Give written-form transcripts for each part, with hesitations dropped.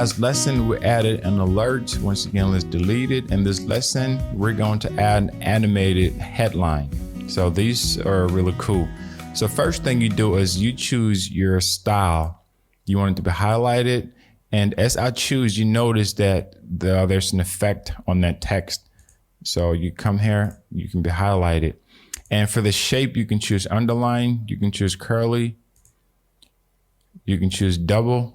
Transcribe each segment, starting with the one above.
last lesson, we added an alert. Once again, let's delete it. In this lesson, we're going to add an animated headline. So these are really cool. So first thing you do is you choose your style. You want it to be highlighted. And as I choose, you notice that there's an effect on that text. So you come here, you can be highlighted. And for the shape, you can choose underline, you can choose curly, you can choose double.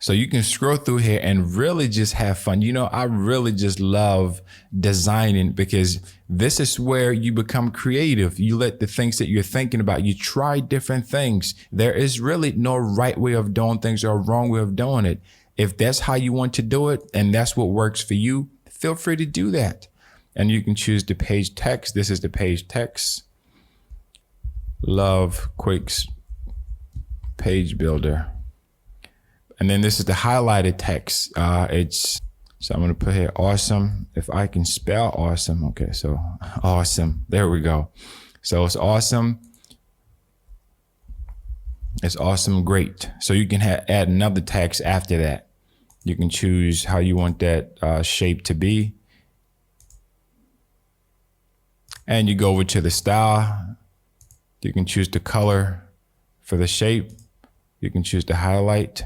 So you can scroll through here and really just have fun. You know, I really just love designing because this is where you become creative. You let the things that you're thinking about, you try different things. There is really no right way of doing things or a wrong way of doing it. If that's how you want to do it and that's what works for you, feel free to do that. And you can choose the page text. This is the page text. Love Quix page builder. And then this is the highlighted text. So I'm gonna put here awesome. If I can spell awesome, okay, so awesome, there we go. So it's awesome. It's awesome, great. So you can add another text after that. You can choose how you want that shape to be. And you go over to the style. You can choose the color for the shape. You can choose the highlight.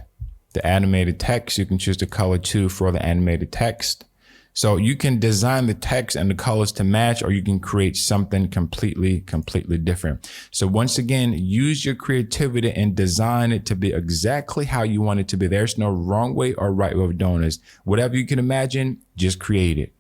The animated text, you can choose the color too for the animated text. So you can design the text and the colors to match, or you can create something completely different. So once again, use your creativity and design it to be exactly how you want it to be. There's no wrong way or right way of doing this. Whatever you can imagine, just create it.